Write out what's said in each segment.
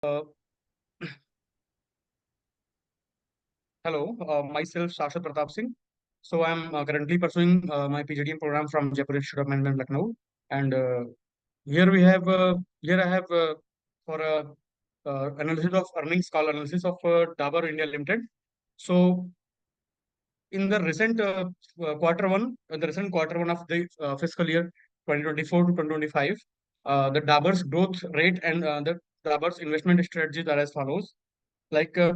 Uh, Hello, myself Shashwat Pratap Singh. So I'm currently pursuing my PGDM program from Jaipur Institute of Management, Lucknow, and here we have here I have for analysis of earnings call analysis of Dabur India Limited. So in the recent quarter one of the fiscal year 2024 to 2025, the Dabur's growth rate and the Dabur's investment strategies are as follows. Dabur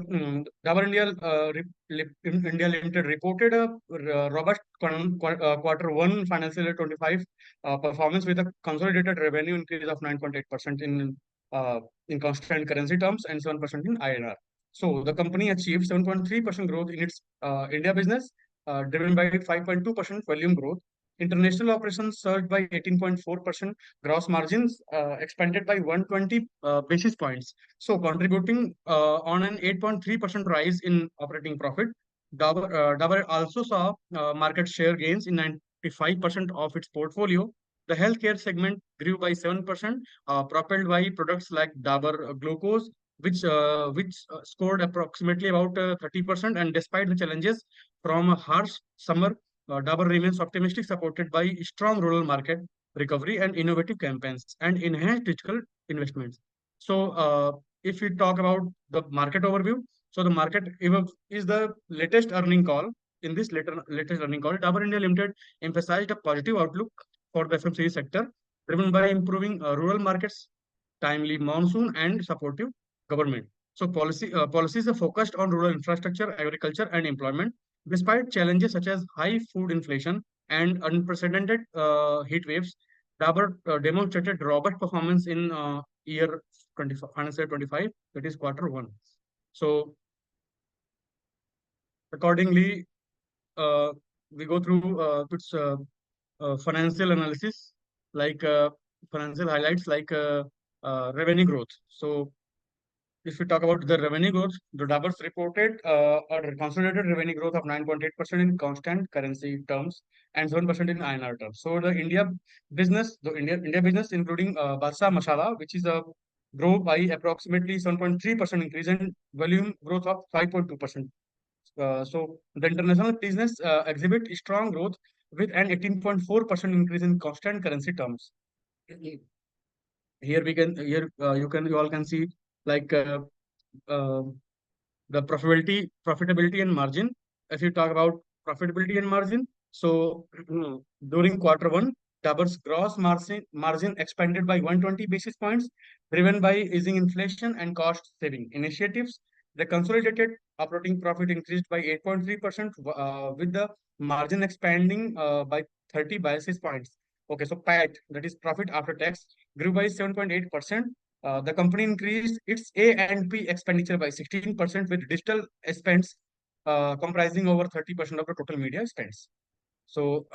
India Limited reported a robust quarter one financial year 25 performance with a consolidated revenue increase of 9.8% uh, in constant currency terms and 7% in INR. So the company achieved 7.3% growth in its India business, driven by 5.2% volume growth. International operations surged by 18.4%. Gross margins expanded by 120 basis points, so contributing on an 8.3% rise in operating profit. Dabur also saw market share gains in 95% of its portfolio. The healthcare segment grew by 7%, propelled by products like Dabur Glucose, which scored approximately about 30%. And despite the challenges from a harsh summer, Dabur remains optimistic, supported by strong rural market recovery and innovative campaigns and enhanced digital investments. So, if we talk about the market overview, so the market is the latest earning call. In this latest earning call, Dabur India Limited emphasized a positive outlook for the FMCG sector, driven by improving rural markets, timely monsoon, and supportive government. So policies are focused on rural infrastructure, agriculture, and employment. Despite challenges such as high food inflation and unprecedented heat waves, Dabur demonstrated robust performance in year 25, financial year 25, that is quarter one. So accordingly, uh, we go through its financial analysis, like financial highlights, like revenue growth. So if we talk about the revenue growth, the Daburs reported a consolidated revenue growth of 9.8% in constant currency terms and 7% in INR terms. So the India business, including Barsa Masala, which is a grow by approximately 7.3% increase and volume growth of 5.2%. So the international business exhibit strong growth with an 18.4% increase in constant currency terms. You all can see like uh, the profitability and margin. If you talk about profitability and margin, so during quarter one, Dabur's gross margin expanded by 120 basis points, driven by easing inflation and cost saving initiatives. The consolidated operating profit increased by 8.3%, with the margin expanding by 30 basis points. Okay, so PAT, that is profit after tax, grew by 7.8%. The company increased its A&P expenditure by 16%, with digital spends comprising over 30% of the total media spends. So,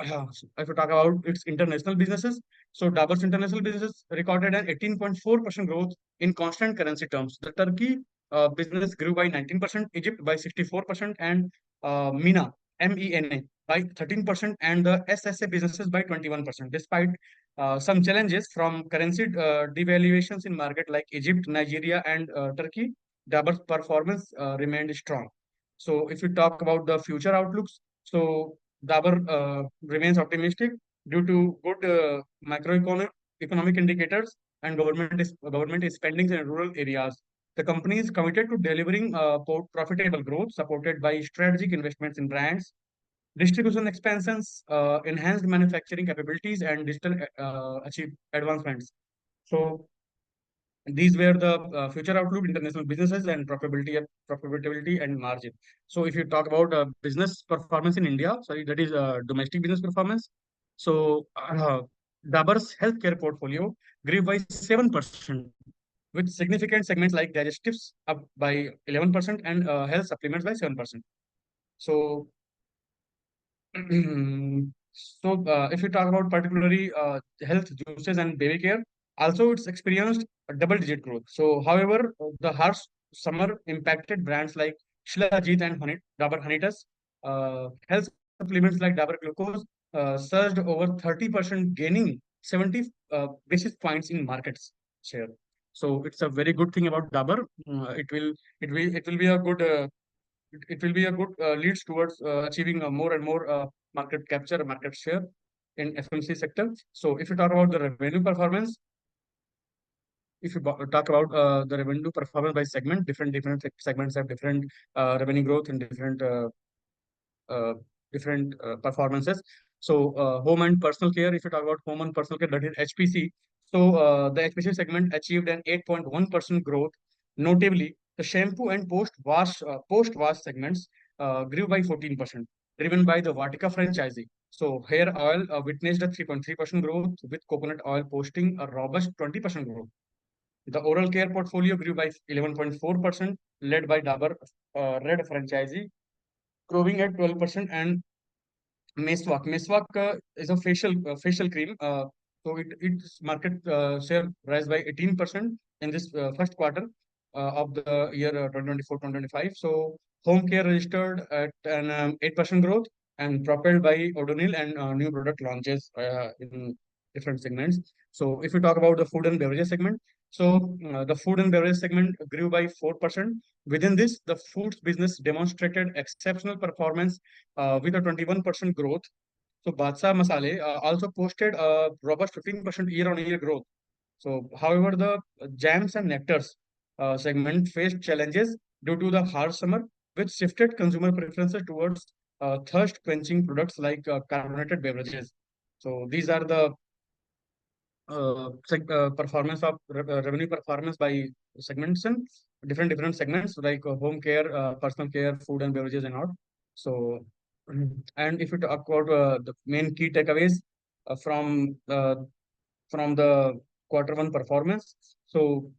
if you talk about its international businesses, so Dabur's international businesses recorded an 18.4% growth in constant currency terms. The Turkey business grew by 19%, Egypt by 64%, and MENA by 13%, and the SSA businesses by 21%. Despite some challenges from currency devaluations in market like Egypt, Nigeria, and Turkey, Dabur's performance remained strong. So, if you talk about the future outlooks, so Dabur remains optimistic due to good macroeconomic economic indicators and government is spending in rural areas. The company is committed to delivering profitable growth, supported by strategic investments in brands, distribution expansions, enhanced manufacturing capabilities, and digital achieve advancements. So these were the future outlook, international businesses, and profitability and margin. So if you talk about business performance in India, sorry, that is domestic business performance. So Dabur's healthcare portfolio grew by 7%, with significant segments like digestives up by 11% and health supplements by 7%. So if you talk about particularly health juices and baby care, also it's experienced a double-digit growth. So, however, the harsh summer impacted brands like Shilajit and Dabur Honitus. Health supplements like Dabur Glucose surged over 30%, gaining 70 basis points in market share. So it's a very good thing about Dabur. It will be a good it will be a good leads towards achieving more and more market capture, market share in FMC sector. So if you talk about the revenue performance, if you talk about the revenue performance by segment, different segments have different revenue growth and uh, different performances. So home and personal care, if you talk about home and personal care, that is HPC. So the HPC segment achieved an 8.1% growth. Notably, the shampoo and post wash segments grew by 14%, driven by the Vatika franchisee. So hair oil witnessed a 3.3% growth, with coconut oil posting a robust 20% growth. The oral care portfolio grew by 11.4%, led by Dabur Red franchisee, growing at 12%, and Meswak. Meswak is a facial cream. So its market share rise by 18% in this first quarter of the year 2024-2025. So home care registered at an 8% growth, and propelled by Odonil and new product launches in different segments. So if we talk about the food and beverage segment, so the food and beverage segment grew by 4%. Within this, the foods business demonstrated exceptional performance with a 21% growth. So Badshah Masale also posted a robust 15% year-on-year growth. So, however, the jams and nectars segment faced challenges due to the harsh summer, which shifted consumer preferences towards thirst-quenching products like carbonated beverages. So, these are the performance of revenue performance by segments and different segments like home care, personal care, food and beverages, and all. So, and if you talk about the main key takeaways from the quarter one performance, so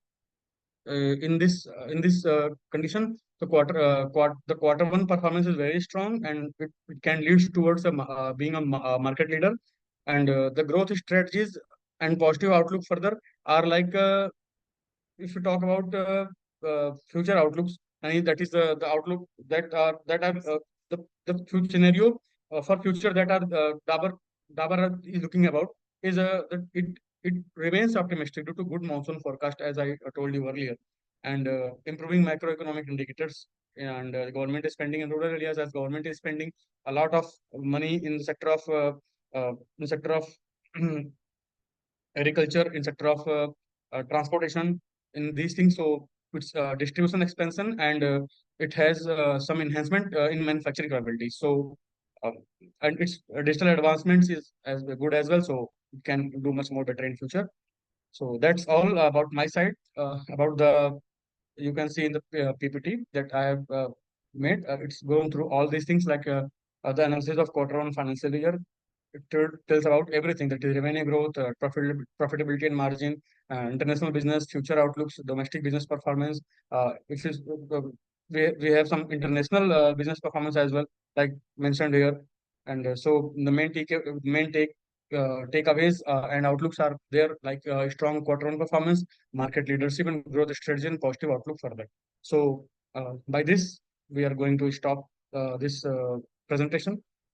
in this condition, the quarter one performance is very strong, and it can lead towards being a market leader. And the growth strategies and positive outlook further are like if you talk about future outlooks, and that is the outlook that are the scenario for future that are Dabur is looking about is that it remains optimistic due to good monsoon forecast, as I told you earlier, and improving macroeconomic indicators. And government is spending in rural areas, as government is spending a lot of money in the sector of agriculture, in sector of transportation, in these things. So it's distribution expansion, and it has some enhancement in manufacturing capability. So uh, and its digital advancements is as good as well. So it can do much more better in future. So that's all about my side about the you can see in the PPT that I have made. It's going through all these things like the analysis of quarter one financial year. It tells about everything, that is revenue growth, profitability and margin, international business, future outlooks, domestic business performance. If is, we have some international business performance as well, like mentioned here. And so the takeaways and outlooks are there, like strong quarter one performance, market leadership and growth strategy, and positive outlook further. So by this, we are going to stop this presentation.